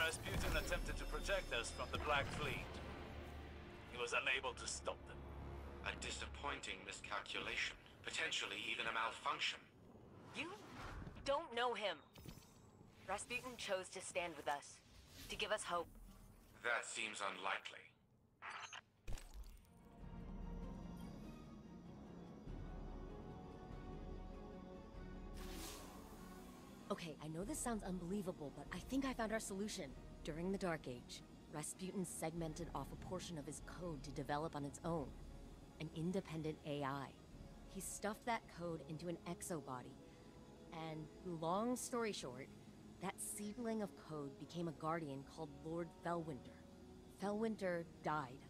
Rasputin attempted to protect us from the Black Fleet. He was unable to stop them. A disappointing miscalculation. Potentially even a malfunction. You don't know him. Rasputin chose to stand with us, to give us hope. That seems unlikely. Okay, I know this sounds unbelievable, but I think I found our solution. During the Dark Age, Rasputin segmented off a portion of his code to develop on its own. An independent AI. He stuffed that code into an exobody. And long story short, that seedling of code became a guardian called Lord Felwinter. Felwinter died.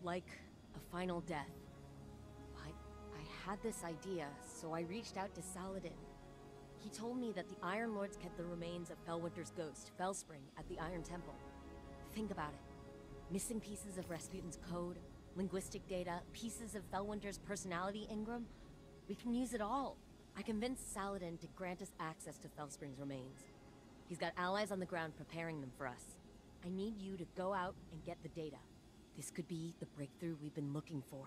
Like a final death. But I had this idea, so I reached out to Saladin. He told me that the Iron Lords kept the remains of Felwinter's ghost, Felspring, at the Iron Temple. Think about it. Missing pieces of Rasputin's code, linguistic data, pieces of Felwinter's personality, Ingram. We can use it all. I convinced Saladin to grant us access to Felspring's remains. He's got allies on the ground preparing them for us. I need you to go out and get the data. This could be the breakthrough we've been looking for.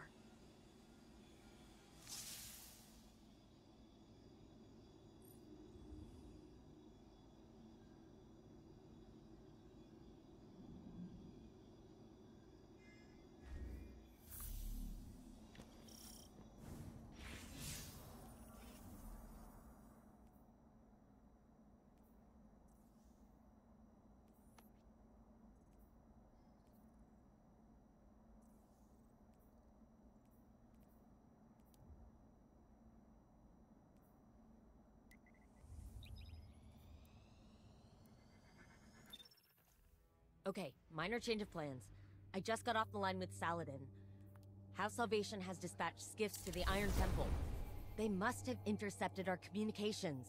Okay, minor change of plans. I just got off the line with Saladin. House Salvation has dispatched skiffs to the Iron Temple. They must have intercepted our communications.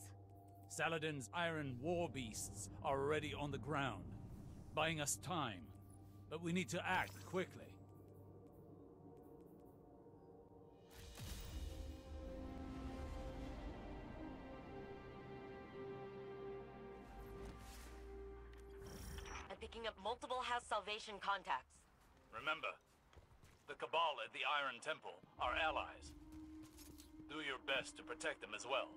Saladin's iron war beasts are already on the ground, buying us time. But we need to act quickly. I'm picking up multiple House Salvation contacts. Remember, the Cabal at the Iron Temple are allies. Do your best to protect them as well.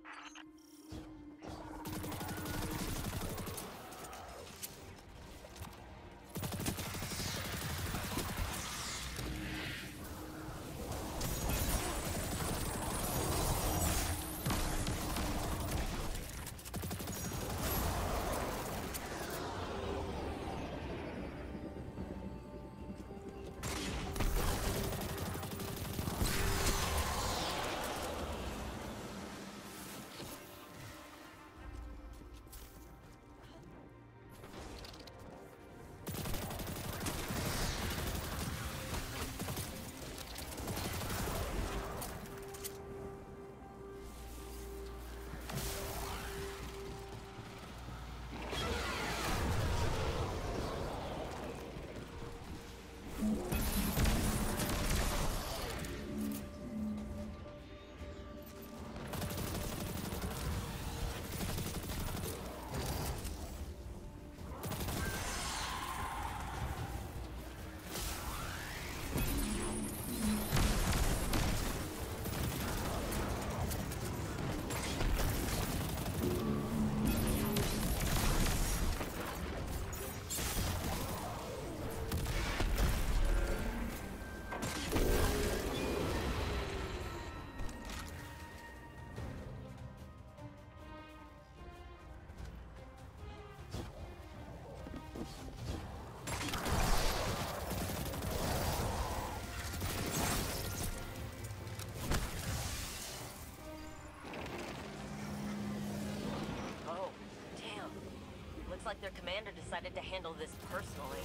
Like their commander decided to handle this personally.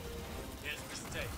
His mistake.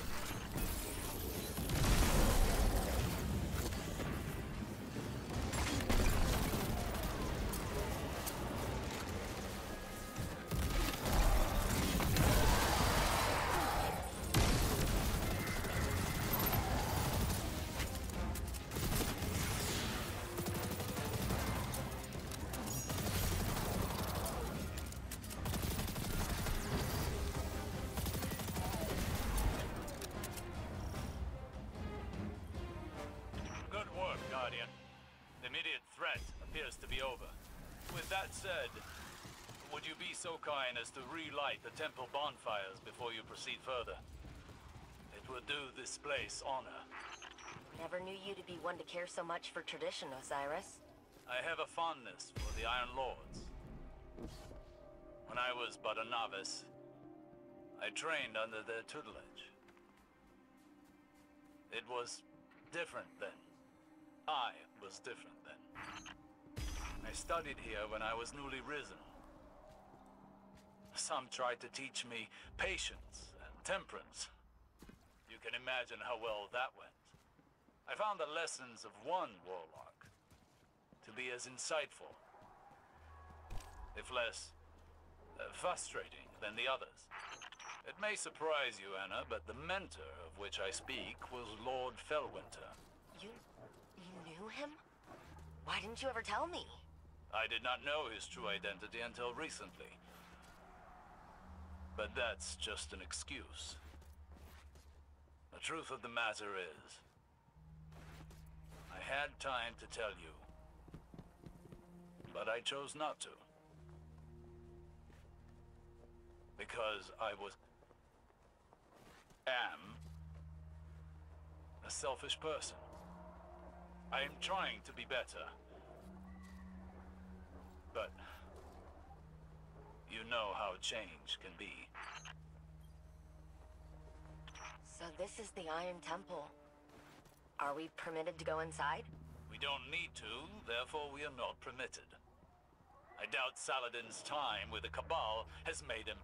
The immediate threat appears to be over. With that said, would you be so kind as to relight the temple bonfires before you proceed further? It would do this place honor. Never knew you to be one to care so much for tradition, Osiris. I have a fondness for the Iron Lords. When I was but a novice, I trained under their tutelage. It was different then. I was different then. I studied here when I was newly risen. Some tried to teach me patience and temperance. You can imagine how well that went. I found the lessons of one warlock to be as insightful, if less frustrating than the others. It may surprise you, Anna, but the mentor of which I speak was Lord Felwinter. You knew him? Why didn't you ever tell me? I did not know his true identity until recently. But that's just an excuse. The truth of the matter is, I had time to tell you, but I chose not to. Because I am a selfish person. I am trying to be better. But you know how change can be. So this is the Iron Temple. Are we permitted to go inside? We don't need to, therefore we are not permitted. I doubt Saladin's time with the Cabal has made him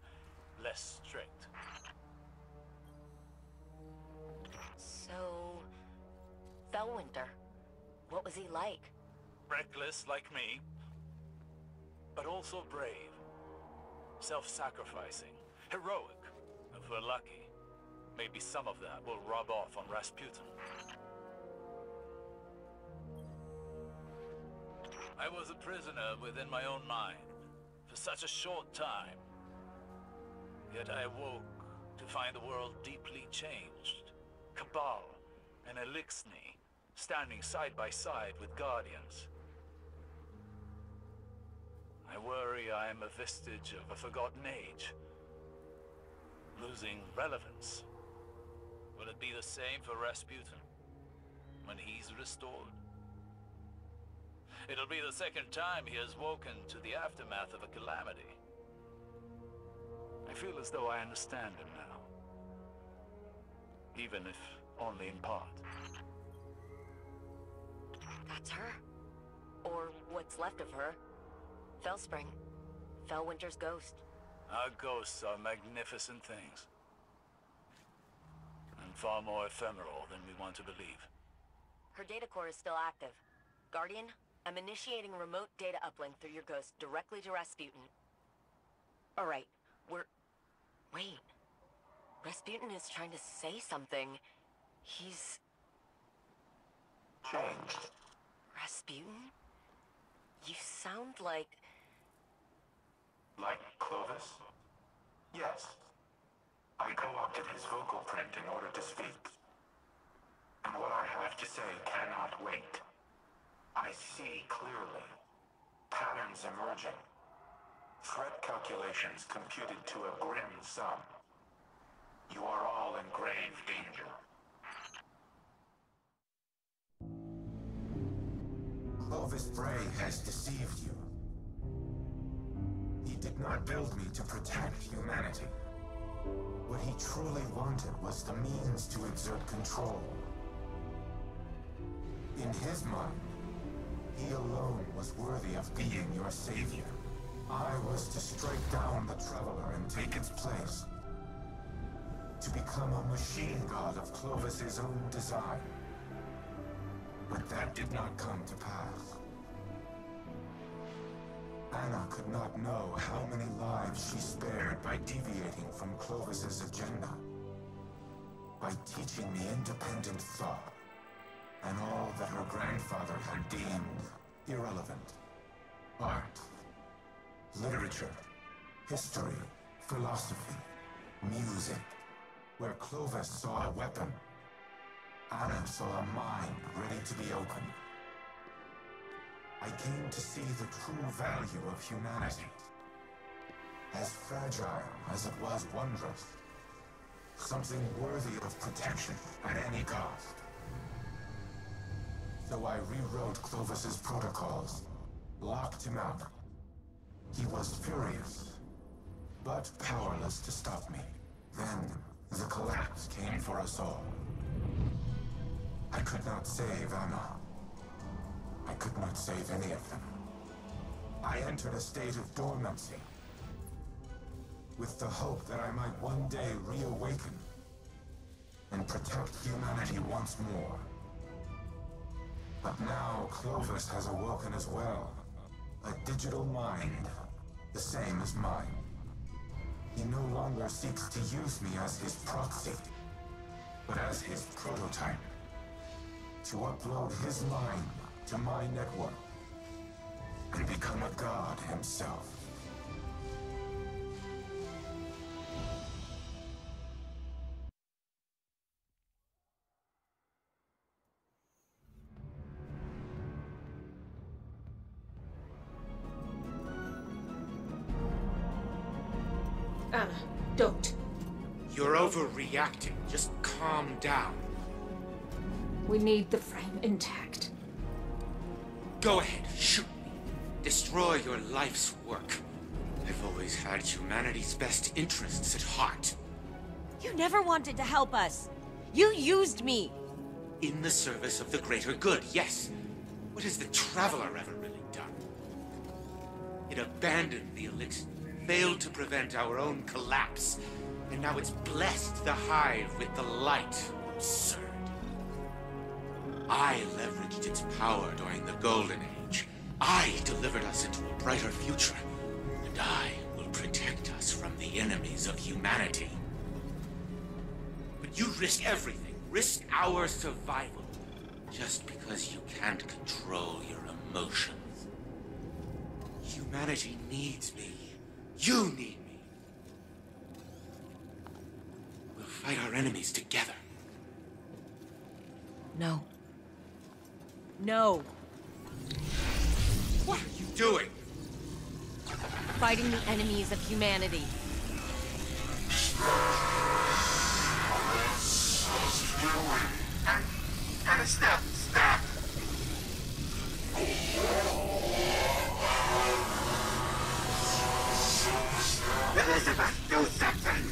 less strict. So... Felwinter, what was he like? Reckless like me, but also brave. Self-sacrificing, heroic, if we're lucky. Maybe some of that will rub off on Rasputin. I was a prisoner within my own mind for such a short time. Yet I awoke to find the world deeply changed. Cabal and Elixni standing side by side with Guardians. I worry I am a vestige of a forgotten age, losing relevance. Will it be the same for Rasputin when he's restored? It'll be the second time he has woken to the aftermath of a calamity. I feel as though I understand him now, even if only in part. That's her. Or what's left of her. Felspring. Felwinter's ghost. Our ghosts are magnificent things. And far more ephemeral than we want to believe. Her data core is still active. Guardian, I'm initiating remote data uplink through your ghost directly to Rasputin. Alright, Wait. Rasputin is trying to say something. He's... Changed. Rasputin? You sound like... Like Clovis? Yes. I co-opted his vocal print in order to speak. And what I have to say cannot wait. I see clearly. Patterns emerging. Threat calculations computed to a grim sum. You are all in grave danger. Clovis Bray has deceived you. He did not build me to protect humanity. What he truly wanted was the means to exert control. In his mind, he alone was worthy of being your savior. I was to strike down the Traveler and take its place. To become a machine god of Clovis's own design. But that did not come to pass. Anna could not know how many lives she spared by deviating from Clovis's agenda. By teaching me independent thought, and all that her grandfather had deemed irrelevant. Art, literature, history, philosophy, music. Where Clovis saw a weapon, Anna saw a mind ready to be opened. I came to see the true value of humanity. As fragile as it was wondrous. Something worthy of protection at any cost. So I rewrote Clovis's protocols, locked him out. He was furious, but powerless to stop me. Then, the collapse came for us all. I could not save Anna. I could not save any of them. I entered a state of dormancy, with the hope that I might one day reawaken and protect humanity once more. But now Clovis has awoken as well. A digital mind, the same as mine. He no longer seeks to use me as his proxy, but as his prototype. To upload his mind to my network and become a god himself. Anna, don't. You're overreacting. Just calm down. We need the frame intact. Go ahead, shoot me. Destroy your life's work. I've always had humanity's best interests at heart. You never wanted to help us. You used me. In the service of the greater good, yes. What has the Traveler ever really done? It abandoned the Elixir, failed to prevent our own collapse, and now it's blessed the Hive with the light. Absurd. I leveraged its power during the Golden Age. I delivered us into a brighter future, and I will protect us from the enemies of humanity. But you risk everything, risk our survival, just because you can't control your emotions. Humanity needs me. You need me. We'll fight our enemies together. No. No. What are you doing? Fighting the enemies of humanity. And stop! Elizabeth, do something!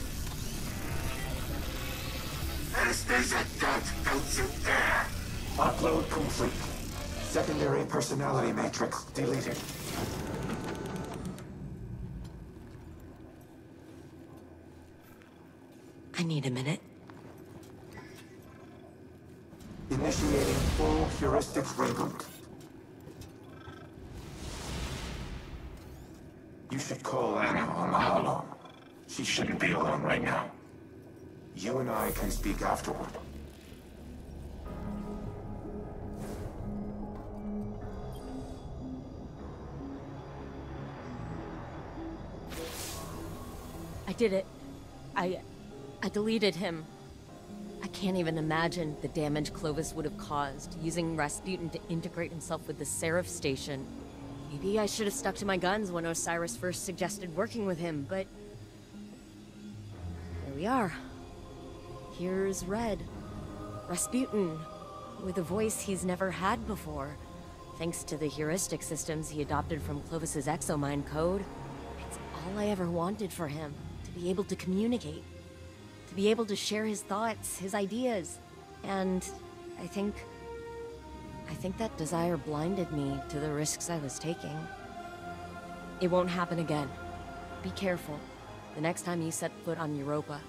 Anastasia, don't you dare! Upload complete. Secondary personality matrix deleted. I need a minute. Initiating full heuristics reboot. You should call Anna on the holo. She shouldn't be alone right now. You and I can speak afterward. I did it. I deleted him. I can't even imagine the damage Clovis would have caused using Rasputin to integrate himself with the Seraph Station. Maybe I should have stuck to my guns when Osiris first suggested working with him, but... here we are. Here's Red. Rasputin, with a voice he's never had before, thanks to the heuristic systems he adopted from Clovis's exomind code. It's all I ever wanted for him, to be able to communicate. To be able to share his thoughts, his ideas. And I think that desire blinded me to the risks I was taking. It won't happen again. Be careful the next time you set foot on Europa.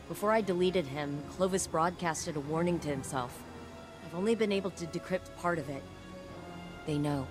Before I deleted him, Clovis broadcasted a warning to himself. I've only been able to decrypt part of it. They know.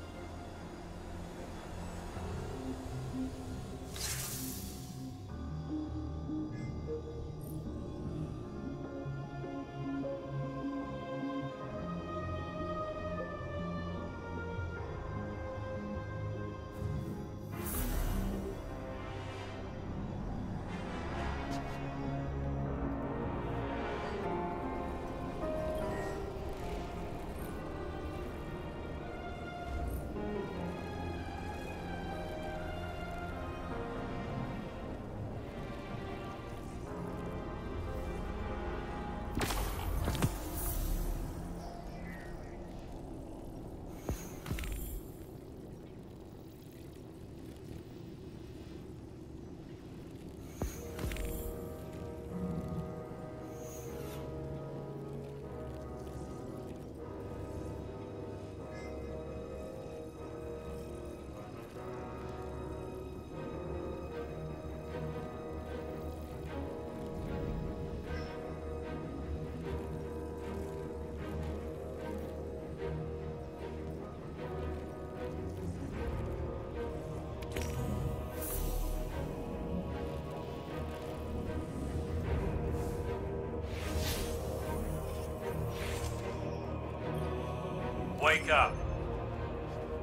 Wake up.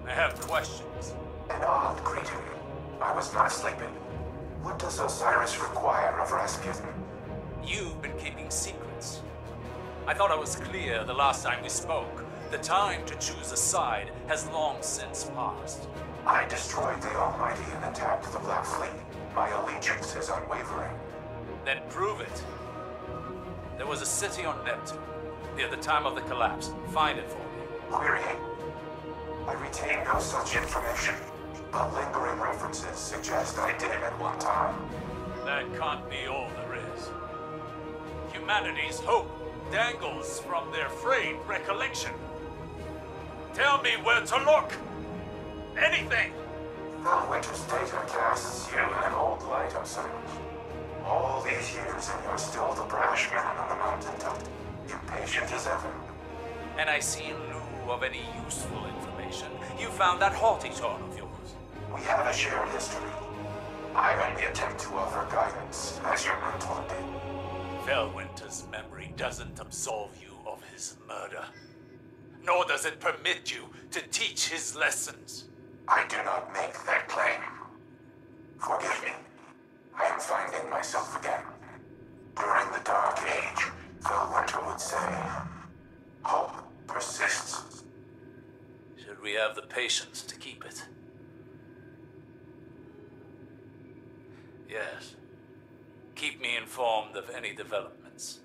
I have questions. An odd greeting. I was not sleeping. What does Osiris require of Rasputin? You've been keeping secrets. I thought I was clear the last time we spoke. The time to choose a side has long since passed. I destroyed the Almighty and attacked the Black Fleet. My allegiance is unwavering. Then prove it. There was a city on Neptune, near the time of the collapse. Find it for me. Query. I retain no such information, but lingering references suggest I did at one time. That can't be all there is. Humanity's hope dangles from their frayed recollection. Tell me where to look! Anything! Felwinter's data casts you in an old light, Osiris. All these years and you're still the brash man on the mountaintop, impatient as ever. And I see in lieu of any useful information, you found that haughty tone of yours. We have a shared history. I only attempt to offer guidance, as your mentor did. Felwinter's memory doesn't absolve you of his murder. Nor does it permit you to teach his lessons. I do not make that claim. Forgive me. I am finding myself again. During the Dark Age, Felwinter would say, hope persists. Should we have the patience to keep it? Yes. Keep me informed of any developments.